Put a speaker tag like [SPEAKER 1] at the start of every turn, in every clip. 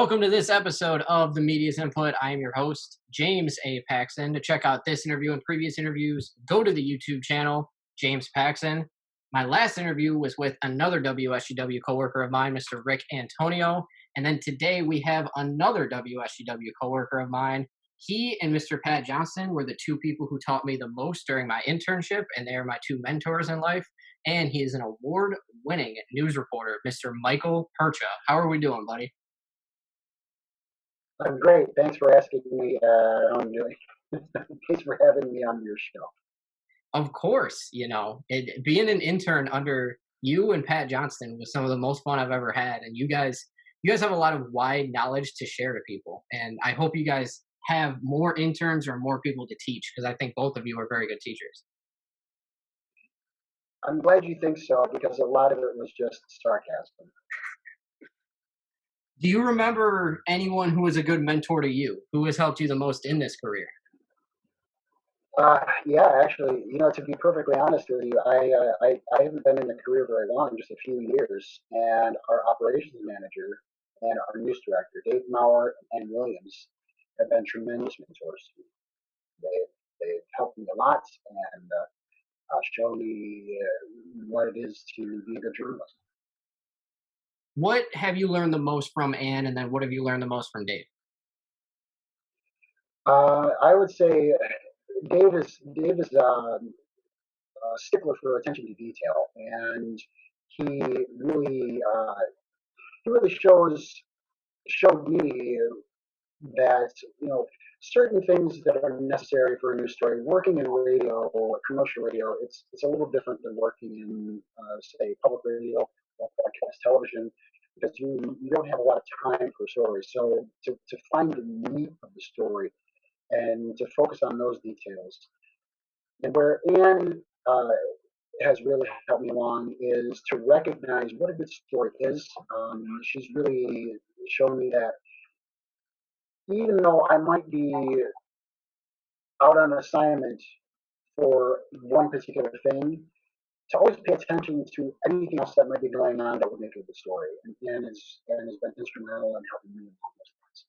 [SPEAKER 1] Welcome to this episode of the Media's Input. I am your host, James A. Paxson. To check out this interview and previous interviews, go to the YouTube channel, James Paxson. My last interview was with another WSGW coworker of mine, Mr. Rick Antonio. And then today we have another WSGW coworker of mine. He and Mr. Pat Johnston were the two people who taught me the most during my internship, and they are my two mentors in life. And he is an award-winning news reporter, Mr. Michael Percha. How are we doing, buddy?
[SPEAKER 2] I'm great. Thanks for asking me. Thanks for having me on your show.
[SPEAKER 1] Of course, being an intern under you and Pat Johnston was some of the most fun I've ever had. And you guys have a lot of wide knowledge to share to people. And I hope you guys have more interns or more people to teach, because I think both of you are very good teachers.
[SPEAKER 2] I'm glad you think so, because a lot of it was just sarcasm.
[SPEAKER 1] Do you remember anyone who was a good mentor to you, who has helped you the most in this career?
[SPEAKER 2] Yeah, actually, to be perfectly honest with you, I haven't been in the career very long, just a few years, and our operations manager and our news director, Dave Maurer and Williams, have been tremendous mentors to me. They've helped me a lot and shown me what it is to be a good journalist.
[SPEAKER 1] What have you learned the most from Ann, and then what have you learned the most from Dave?
[SPEAKER 2] I would say Dave is a stickler for attention to detail, and he really showed me that certain things that are necessary for a news story. Working in radio or commercial radio, it's a little different than working in say public radio or broadcast television, because you don't have a lot of time for stories. So to find the meat of the story and to focus on those details. And where Ann has really helped me along is to recognize what a good story is. She's really shown me that even though I might be out on assignment for one particular thing, to always pay attention to anything else that might be going on that would make it a good story. And Ann has been instrumental in helping me along those lines.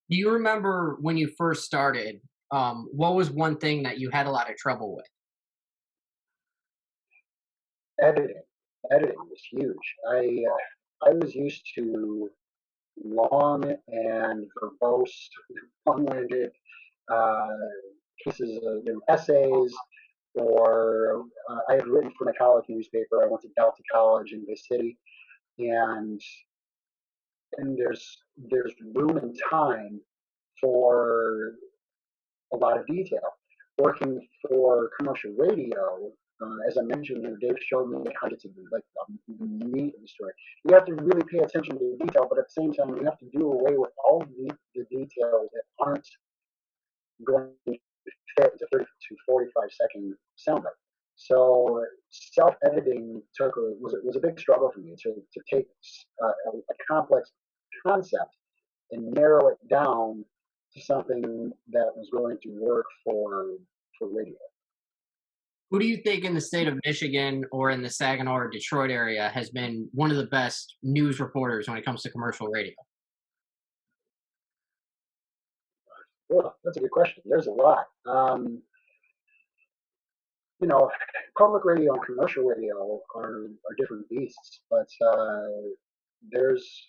[SPEAKER 1] Do you remember when you first started, what was one thing that you had a lot of trouble with?
[SPEAKER 2] Editing. Editing was huge. I was used to long and verbose, long-winded pieces of essays, or I had written for my college newspaper. I went to Delta College in Bay City, and there's room and time for a lot of detail. Working for commercial radio, as I mentioned, Dave showed me how to do the meat of the story. You have to really pay attention to the detail, but at the same time, you have to do away with all the details that aren't going to fit into 30 to 45-second soundbite. So self-editing was a big struggle for me to take a complex concept and narrow it down to something that was going to work for radio.
[SPEAKER 1] Who do you think in the state of Michigan or in the Saginaw or Detroit area has been one of the best news reporters when it comes to commercial radio?
[SPEAKER 2] Well, that's a good question. There's a lot. Public radio and commercial radio are different beasts, but there's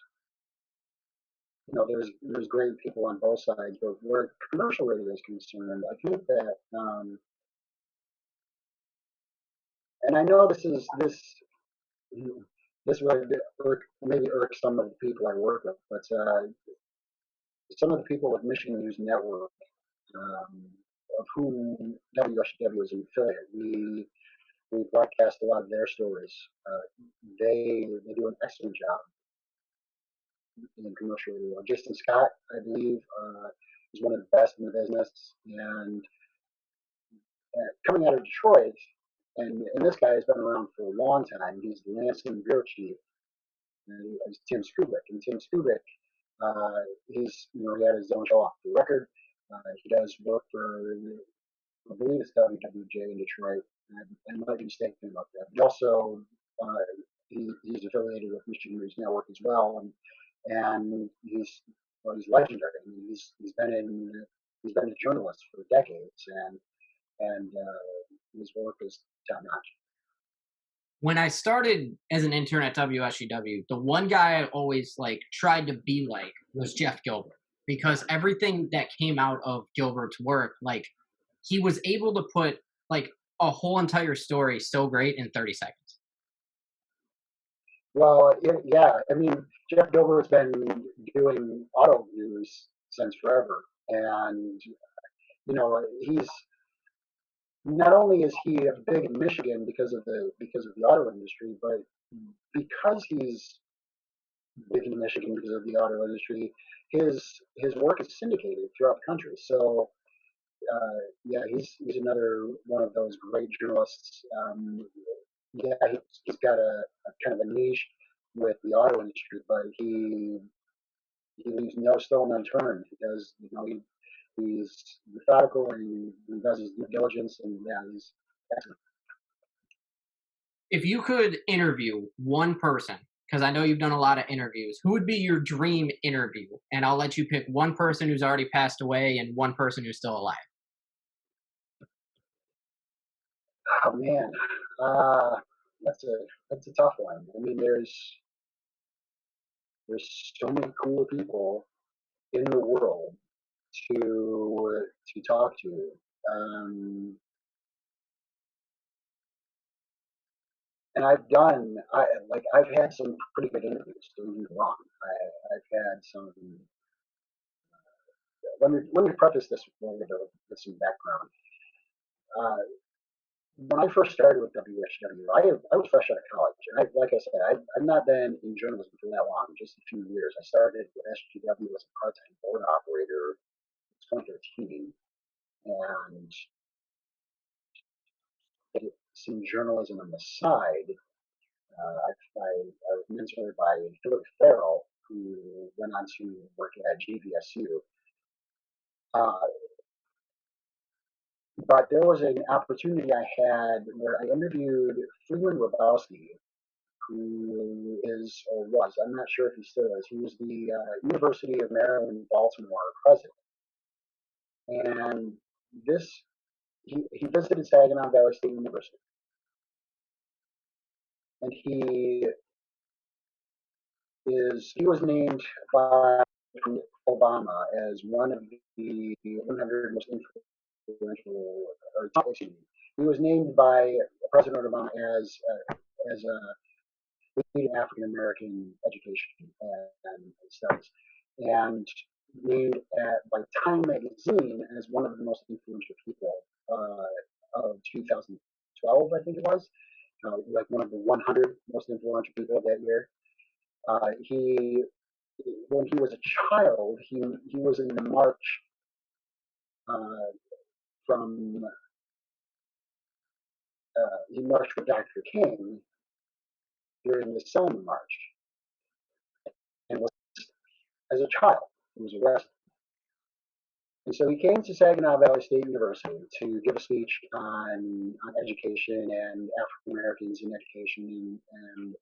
[SPEAKER 2] there's great people on both sides. But where commercial radio is concerned, I think that, and I know this would maybe irk some of the people I work with, but some of the people with Michigan News Network, of whom WSGW is an affiliate, we broadcast a lot of their stories. They do an excellent job in commercial radio. Jason Scott, I believe, is one of the best in the business. And coming out of Detroit, and this guy has been around for a long time. He's the Lansing bureau chief. And he's Tim Skubik, and Tim Skubik, he had his own show off the record. He does work for, I believe it's WWJ in Detroit. I might be mistaken about that. But also, he's affiliated with Michigan News Network as well, and he's legendary. I mean, he's been a journalist for decades, and his work is top notch.
[SPEAKER 1] When I started as an intern at WSGW, the one guy I always like tried to be like was Jeff Gilbert, because everything that came out of Gilbert's work, like he was able to put like a whole entire story so great in 30 seconds.
[SPEAKER 2] Well, yeah, I mean, Jeff Gilbert's been doing auto news since forever, and he's not only is he big in Michigan because of the auto industry, but because he's big in Michigan because of the auto industry, his work is syndicated throughout the country. So yeah, he's another one of those great journalists. Yeah, he's got a kind of a niche with the auto industry, but he leaves no stone unturned. He does, he's methodical and he does his due diligence, and yeah, he's excellent.
[SPEAKER 1] If you could interview one person, because I know you've done a lot of interviews, who would be your dream interview? And I'll let you pick one person who's already passed away and one person who's still alive.
[SPEAKER 2] Oh man, uh, that's a tough one. I mean, there's so many cool people in the world to talk to. Um, and I've had some pretty good interviews. Don't get me wrong. I've had some. Let me preface this with some background. Uh, when I first started with WSGW, I was fresh out of college, and like I said, I've not been in journalism for that long, just a few years. I started with SGW as a part-time board operator in 2013, and did some journalism on the side. I was mentored by Philip Farrell, who went on to work at GVSU. Uh, but there was an opportunity I had where I interviewed Freeman Rabowski, who is or was, I'm not sure if he still is, he was the University of Maryland Baltimore president. And this, he visited Saginaw Valley State University. And he was named by Obama as one of the 100 most influential, or excuse me, he was named by President Obama as a leading African American education and studies, and named by Time Magazine as one of the most influential people of 2012, I think it was, like one of the 100 most influential people of that year. He When he was a child, he was in the march uh, from he marched with Dr. King during the Selma March, and was as a child he was arrested. And so he came to Saginaw Valley State University to give a speech on education and African Americans in education and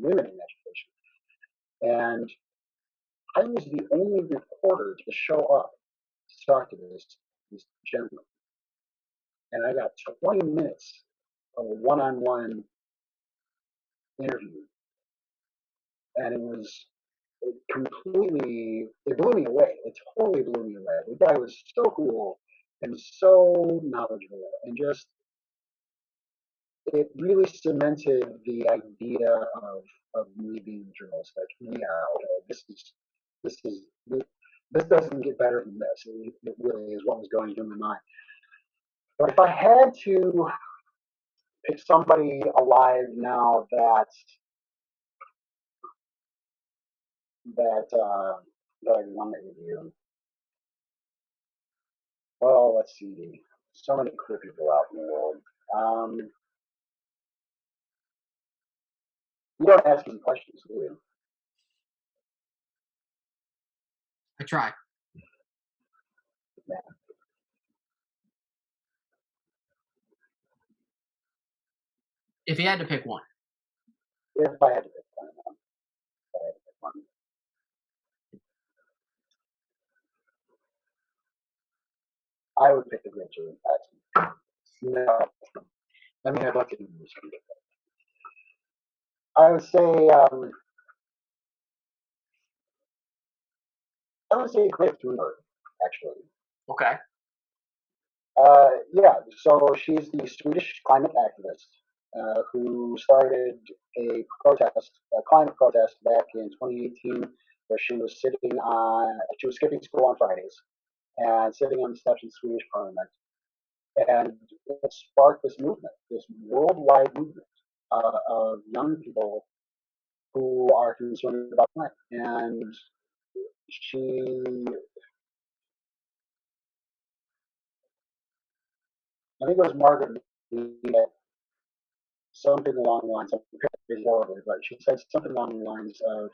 [SPEAKER 2] women in education. And I was the only reporter to show up to talk to this gentleman. And I got 20 minutes of a one-on-one interview, and it blew me away. It totally blew me away. The guy was so cool and so knowledgeable, and just it really cemented the idea of me being a journalist. Like, yeah, okay, this is this doesn't get better than this. It really is what was going through my mind. But if I had to pick somebody alive now that I want to interview, well, let's see. So many cool people out in the world. Um, you don't ask any questions, do you?
[SPEAKER 1] I try.
[SPEAKER 2] Yeah.
[SPEAKER 1] If you had to pick one.
[SPEAKER 2] If I had to pick one, if I had to pick one. I would pick the great James Paxton. No, I mean I'd like to do this. I would say I would say Greta Thunberg, actually.
[SPEAKER 1] Okay.
[SPEAKER 2] Yeah, so she's the Swedish climate activist who started a climate protest back in 2018, where she was skipping school on Fridays and sitting on the steps of the Swedish Parliament, and it sparked this movement, this worldwide movement of young people who are concerned about climate. And she, I think it was Margaret Mead, something along the lines of horribly, but she said something along the lines of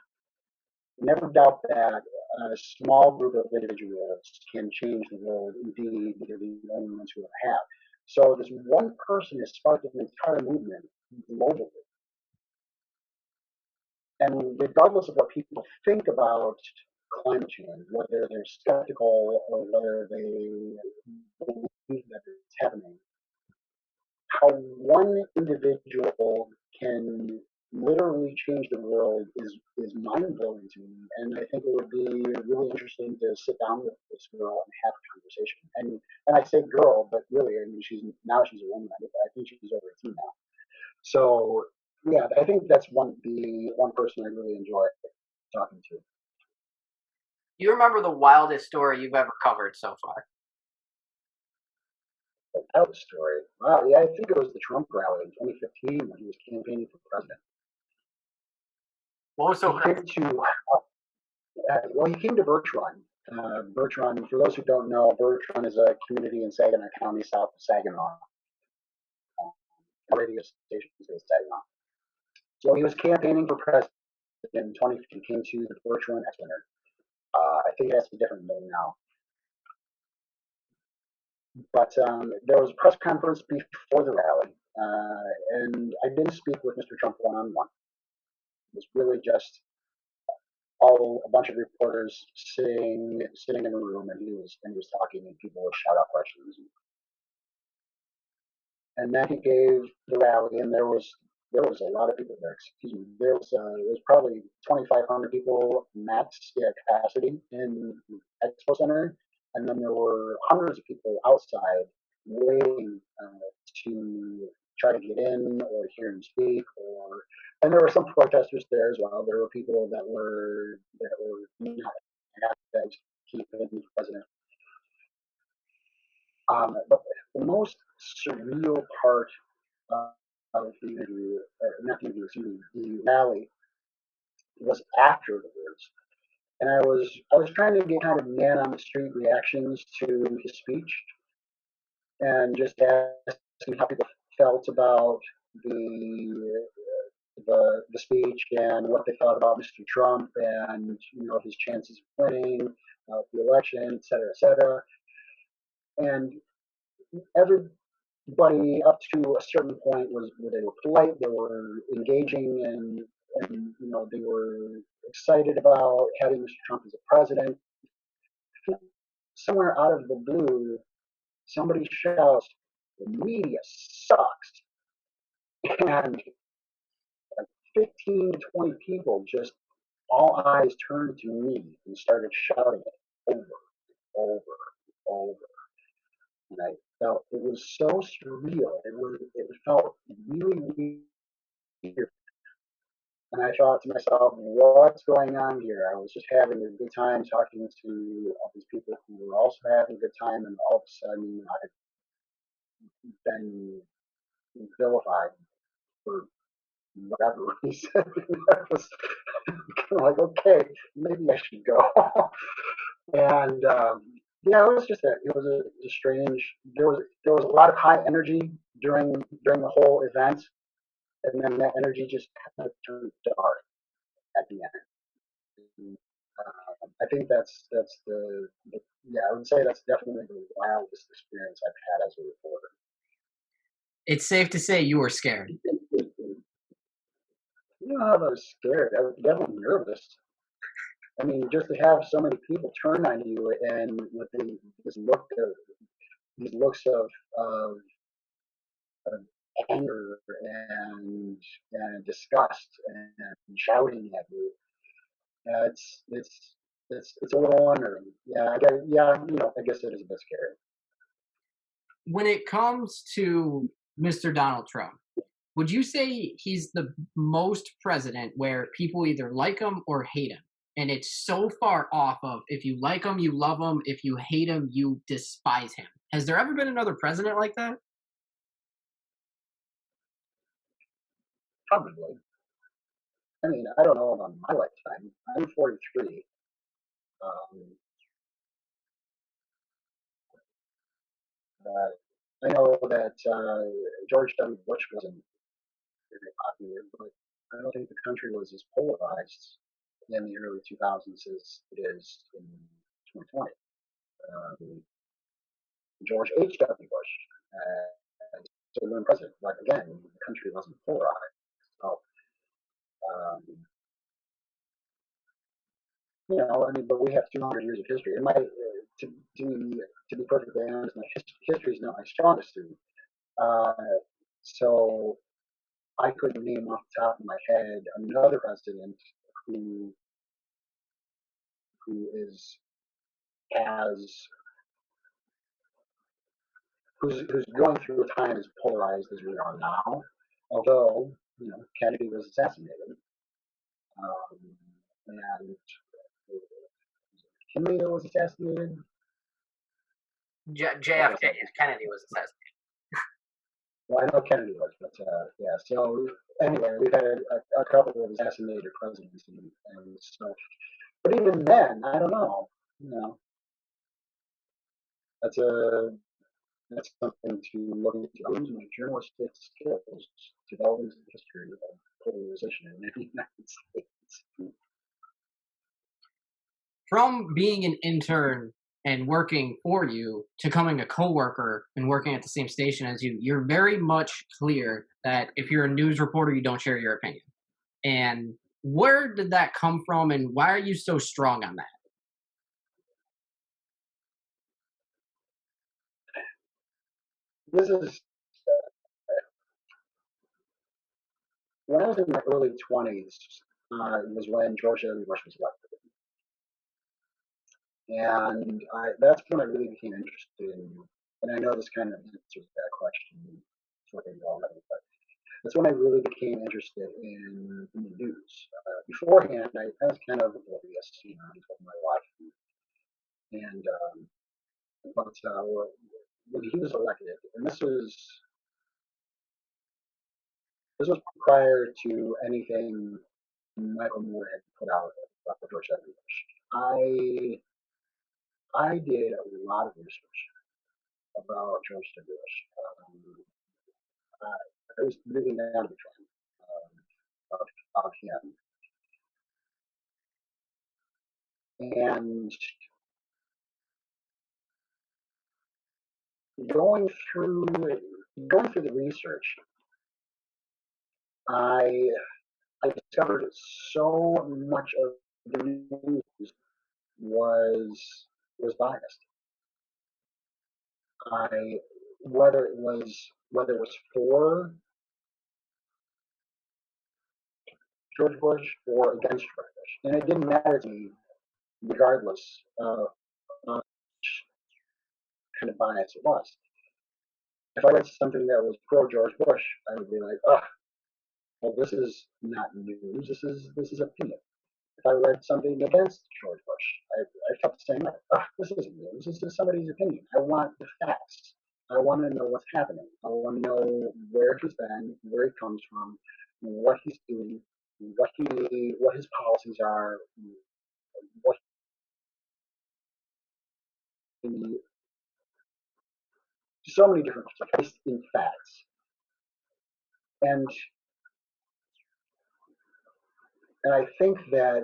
[SPEAKER 2] never doubt that a small group of individuals can change the world. Indeed, they're the only ones who have. So this one person has sparked an entire movement globally. And regardless of what people think about climate change, whether they're skeptical or whether they believe that it's happening, how one individual can literally change the world is mind blowing to me, and I think it would be really interesting to sit down with this girl and have a conversation. And I say girl, but really, I mean, she's a woman. I think she's over 18 now. So yeah, I think that's the one person I really enjoy talking to.
[SPEAKER 1] Do you remember the wildest story you've ever covered so far?
[SPEAKER 2] That was the story. Wow, yeah, I think it was the Trump rally in 2015 when he was campaigning for president.
[SPEAKER 1] What was so
[SPEAKER 2] He
[SPEAKER 1] crazy?
[SPEAKER 2] came to he came to Birch Run. Birch Run, for those who don't know, Birch Run is a community in Saginaw County, south of Saginaw. Radio station is Saginaw. So he was campaigning for president in 2015. He came to the Birch Run X winner. I think that's a different name now. But there was a press conference before the rally, and I didn't speak with Mr. Trump one on one. It was really just a bunch of reporters sitting in a room, and he was talking, and people would shout out questions. And then he gave the rally, and there was a lot of people there. Excuse me, there was probably 2,500 people max capacity in the Expo Center, and then there were hundreds of people outside waiting to try to get in or hear him speak, and there were some protesters there as well. There were people that were not happy that he became the president. But the most surreal part of the interview, not the interview, excuse me, the rally was afterwards. And I was trying to get kind of man on the street reactions to his speech and just asking how people felt about the the speech and what they thought about Mr. Trump and his chances of winning the election, et cetera, et cetera. And everybody up to a certain point was they were polite, they were engaging, and they were excited about having Mr. Trump as a president. Somewhere out of the blue, somebody shouts, "The media sucks," and like 15 to 20 people just all eyes turned to me and started shouting it over, over, over. And I felt it was so surreal. It felt really weird. And I thought to myself, what's going on here? I was just having a good time talking to all these people who were also having a good time, and all of a sudden I've been vilified for whatever reason. I was kind of like, okay, maybe I should go. And yeah, it was just it was a strange. There was a lot of high energy during the whole event, and then that energy just kind of turned dark at the end. And, I think that's the yeah. I would say that's definitely the wildest experience I've had as a reporter.
[SPEAKER 1] It's safe to say you were scared.
[SPEAKER 2] I was scared. I was definitely nervous. I mean, just to have so many people turn on you and with this look of these looks of anger and disgust and shouting at you. It's a little unnerving. I guess it is a bit scary.
[SPEAKER 1] When it comes to Mr. Donald Trump, would you say he's the most president where people either like him or hate him? And it's so far off of if you like him, you love him. If you hate him, you despise him. Has there ever been another president like that?
[SPEAKER 2] Probably. I mean, I don't know about my lifetime. I'm 43. Um, I know that George W. Bush wasn't very popular, but I don't think the country was as polarized in the early 2000s as it is in 2020. Um, George H.W. Bush, so when president, like again, the country wasn't polarized. So, um, I mean, but we have 200 years of history. And to, to be perfectly honest, my history is not my strongest suit. Uh, so I couldn't name off the top of my head another president who who is as who's going through a time as polarized as we are now. Although Kennedy was assassinated, and Kennedy was assassinated.
[SPEAKER 1] JFK, Kennedy was assassinated.
[SPEAKER 2] Well, I know Kennedy was, but yeah. So anyway, we've had a couple of assassinated presidents, and so. But even then, I don't know. You know, that's a that's something to look into. I use my journalistic skills to delve into the history of polarization in the United States.
[SPEAKER 1] From being an intern and working for you to becoming a coworker and working at the same station as you, you're very much clear that if you're a news reporter, you don't share your opinion. And where did that come from, and why are you so strong on that?
[SPEAKER 2] This is when I was in my early 20s. Was when George W. Bush was elected, and that's when I really became interested in. And I know this kind of answers that question sort of already, but that's when I really became interested in the news. Beforehand, I was kind of oblivious, until my life, and but when he was elected, and this was prior to anything Michael Moore had put out about the George W. Bush. I did a lot of research about George W. Bush. I was really not a big fan of him, and going through going through the research, I I discovered so much of the news was biased. I whether it was for George Bush or against George Bush, and it didn't matter to me regardless of which kind of bias it was. If I read something that was pro George Bush, I would be like, oh, well, this is not news. This is opinion. If I read something against George Bush, I felt the same way. Oh, this isn't news. This is somebody's opinion. I want the facts. I want to know what's happening. I want to know where he's been, where he comes from, what he's doing, what his policies are, what he, so many different based in facts. And I think that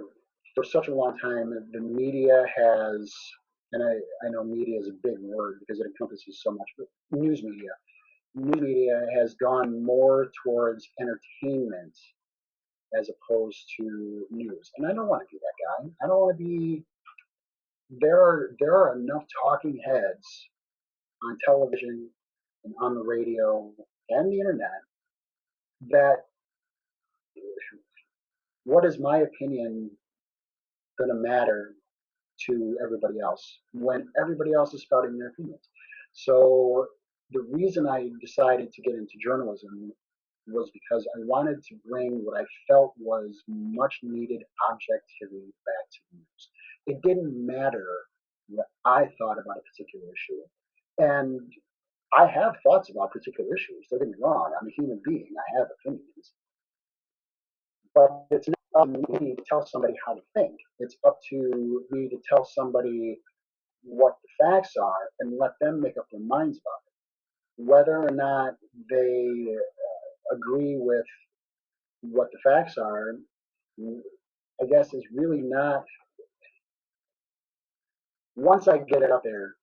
[SPEAKER 2] for such a long time, the media has, and I know media is a big word because it encompasses so much, but news media has gone more towards entertainment as opposed to news. And I don't want to be that guy. I don't want to be. There are enough talking heads on television and on the radio and the internet that what is my opinion going to matter to everybody else when everybody else is spouting their opinions? So the reason I decided to get into journalism was because I wanted to bring what I felt was much needed objectivity back to the news. It didn't matter what I thought about a particular issue. And I have thoughts about particular issues. Don't get me wrong. I'm a human being. I have opinions. But it's not up to me to tell somebody how to think. It's up to me to tell somebody what the facts are and let them make up their minds about it. Whether or not they agree with what the facts are, I guess is really not. Once I get it up there,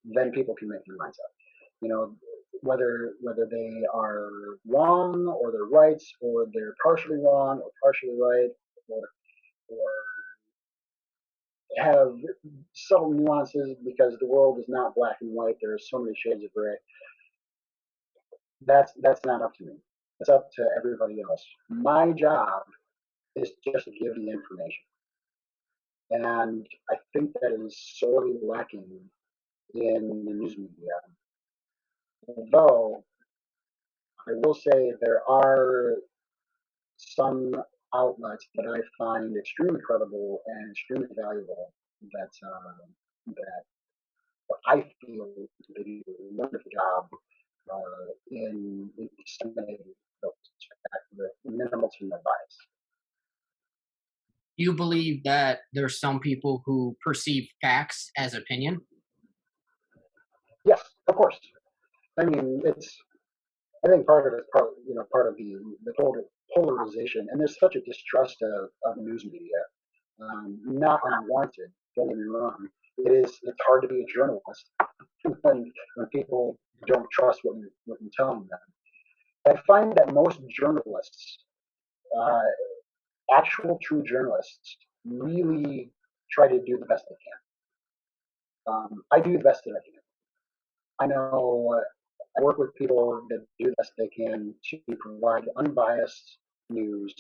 [SPEAKER 2] then people can make their minds up. You know, whether they are wrong or they're right or they're partially wrong or partially right or have subtle nuances because the world is not black and white. There are so many shades of gray. That's not up to me. It's up to everybody else. My job is just to give the information. And I think that is sorely lacking in the news media. Although I will say there are some outlets that I find extremely credible and extremely valuable that I feel they do a wonderful job in disseminating those with minimal to no bias.
[SPEAKER 1] Do you believe that there's some people who perceive facts as opinion?
[SPEAKER 2] Yes, of course. I mean, it's. I think part of it is part of the total polarization, and there's such a distrust of news media, not unwarranted. Don't get me wrong. It's hard to be a journalist when people don't trust what you're telling them. I find that most journalists, uh, actual true journalists, really try to do the best they can. I do the best that I can. I know I work with people that do the best they can to provide unbiased news.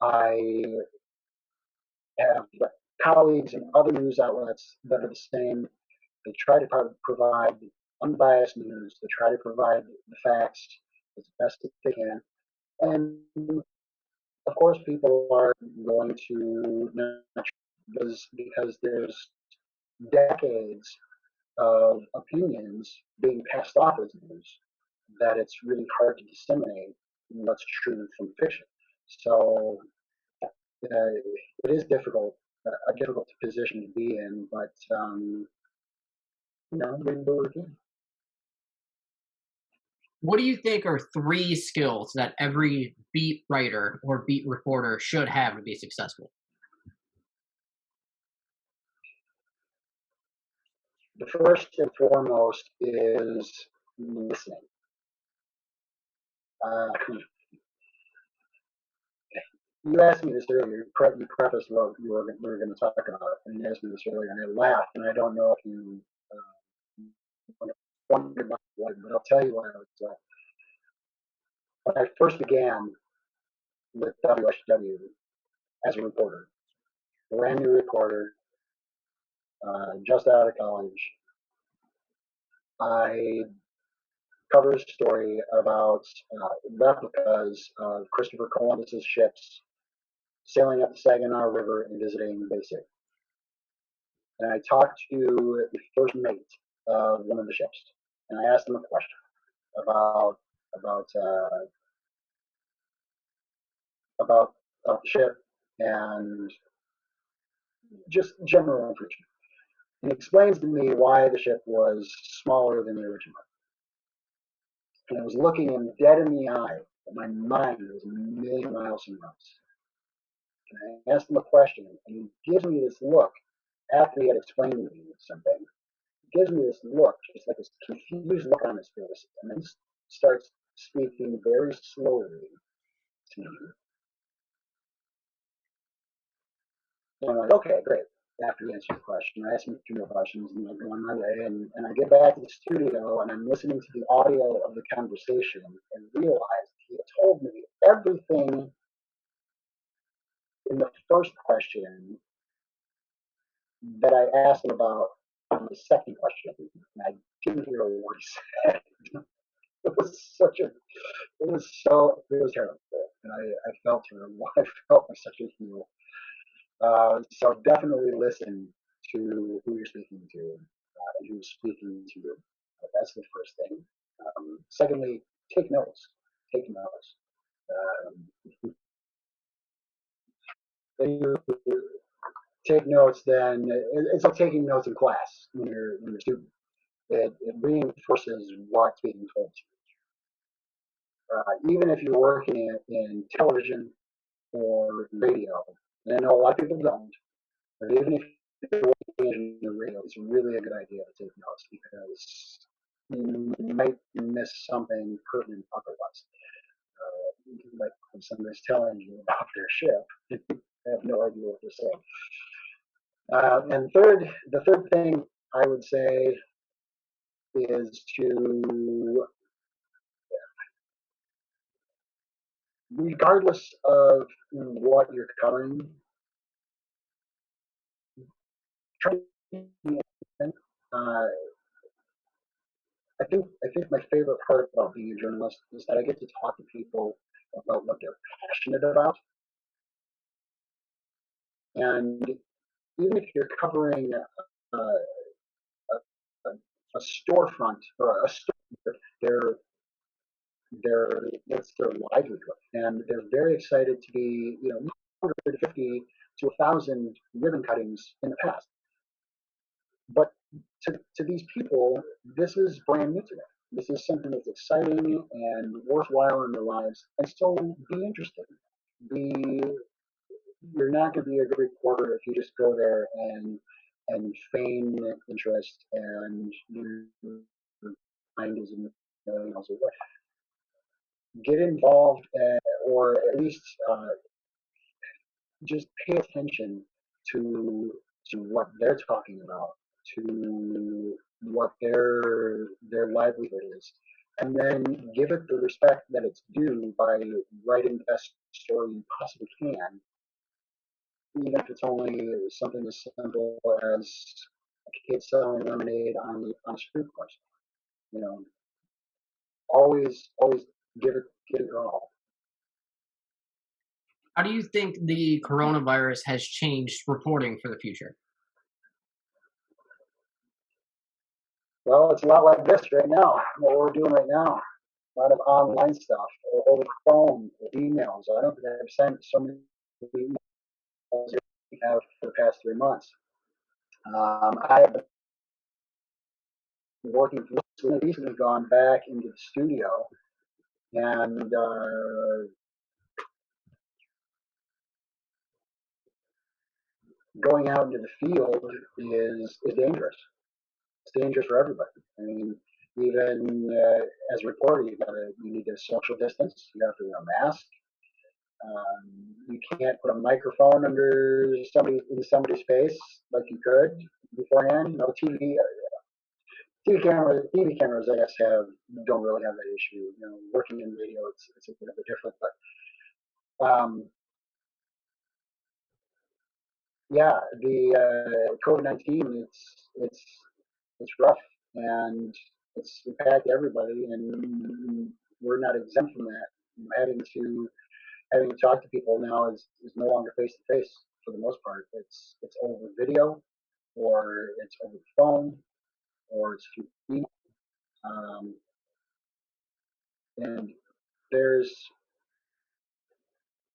[SPEAKER 2] I have colleagues in other news outlets that are the same. They try to provide unbiased news. They try to provide the facts as best as they can. And of course, people are going to because there's decades of opinions being passed off as news that it's really hard to disseminate what's true from fiction. So it is difficult, a difficult position to be in, but we do what we can.
[SPEAKER 1] What do you think are three skills that every beat writer or beat reporter should have to be successful?
[SPEAKER 2] The first and foremost is listening. Uh, you asked me this earlier. You prefaced what we were going to talk about, and you asked me this earlier, and I laughed, and I don't know if you wondered about what, but I'll tell you what I was. When I first began with WSGW as a reporter, brand new reporter, just out of college, I covered a story about replicas of Christopher Columbus's ships sailing up the Saginaw River and visiting Bay City. And I talked to the first mate of one of the ships, and I asked him a question about about uh, about the ship and just general information. He explains to me why the ship was smaller than the original. And I was looking him dead in the eye, but my mind was a million miles from us. And I asked him a question, and he gives me this look after he had explained to me something. He gives me this look, just like this confused look on his face, and then starts speaking very slowly to me. And I'm like, okay, great. after he answers the question. I ask him a few more questions and I go on my way. And I get back to the studio and I'm listening to the audio of the conversation and realize he had told me everything in the first question that I asked him about on the second question. And I didn't hear a word he said. It was such a, it was terrible. And I felt terrible. I felt like such a fool. So definitely listen to who you're speaking to and who's speaking to you. That's the first thing. Secondly, take notes. Take notes. If you take notes, then it's like taking notes in class when you're a student. It reinforces what's being told to you. Even if you're working in television or radio, and I know a lot of people don't, but even if you're working in the radio, it's really a good idea to take notes because you might miss something pertinent otherwise. Like when somebody's telling you about their ship, I have no idea what they're saying. And the third thing I would say is to, regardless of what you're covering, try to be uh, I think my favorite part about being a journalist is that I get to talk to people about what they're passionate about. And even if you're covering a storefront or a store, they're it's their livelihood, and they're very excited to be 150 to 1,000 ribbon cuttings in the past. But to these people, this is brand new to them. This is something that's exciting and worthwhile in their lives, and so be interested. Be You're not going to be a good reporter if you just go there and feign interest and your mind is in million miles away. Get involved, or at least just pay attention to what they're talking about, to what their livelihood is, and then give it the respect that it's due by writing the best story you possibly can, even if it's only something as simple as a kid selling lemonade on a street corner. You know, always give it your all.
[SPEAKER 1] How do you think the coronavirus has changed reporting for the future?
[SPEAKER 2] Well, it's a lot like this right now. What we're doing right now, a lot of online stuff, over the phone, with emails. I don't think I've sent so many emails as we have for the past 3 months. I have been working recently, gone back into the studio, and going out into the field is dangerous. It's dangerous for everybody. I mean, even as a reporter, you need to social distance. You have to wear a mask. You can't put a microphone under somebody's face like you could beforehand. No TV cameras, I guess, don't really have that issue. Working in radio, it's a bit of a different. But yeah, the COVID-19, it's rough and it's impacted everybody, and we're not exempt from that. Having to talk to people now is no longer face to face for the most part. It's over video, or it's over the phone, or it's through email. Um, and there's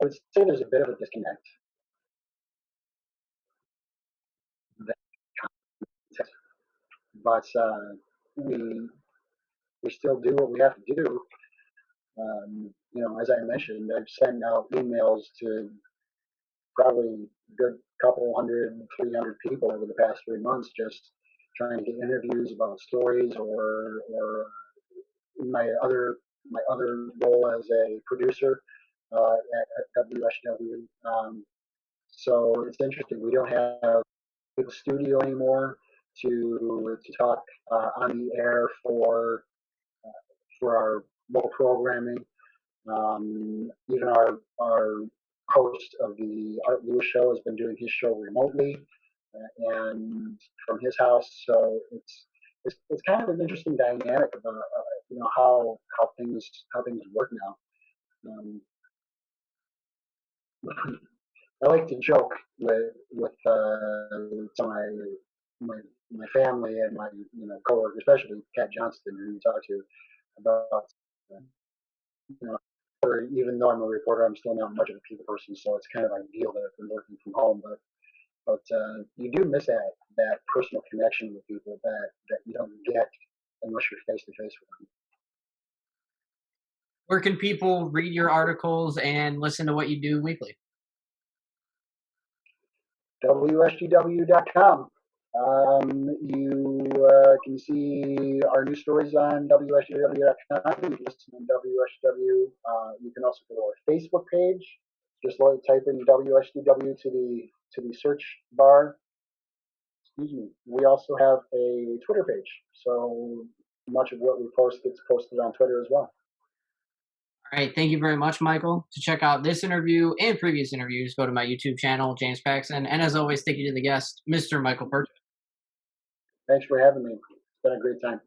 [SPEAKER 2] I would say there's a bit of a disconnect. But we we still do what we have to do. As I mentioned, I've sent out emails to probably a good couple hundred, 300 people over the past 3 months, just trying to get interviews about stories, or my other role as a producer at WSGW. So it's interesting. We don't have the studio anymore to talk on the air for our local programming. Even our host of the Art Lewis show has been doing his show remotely and from his house. So it's kind of an interesting dynamic of how things work now. Um, I like to joke with some of my my family and my coworkers, especially Kat Johnston, who you talk to about you know. Even though I'm a reporter, I'm still not much of a people person, so it's kind of ideal that I've been working from home. But you do miss that personal connection with people that you don't get unless you're face to face with them.
[SPEAKER 1] Where can people read your articles and listen to what you do weekly?
[SPEAKER 2] WSGW.com. You can see our news stories on WSGW.com. You can listen on WSGW. You can also go to our Facebook page. Just type in WSGW to the search bar. Excuse me. We also have a Twitter page. So much of what we post gets posted on Twitter as well.
[SPEAKER 1] All right. Thank you very much, Michael. To check out this interview and previous interviews, go to my YouTube channel, James Paxson. And as always, thank you to the guest, Mr. Michael Percha.
[SPEAKER 2] Thanks for having me. It's been a great time.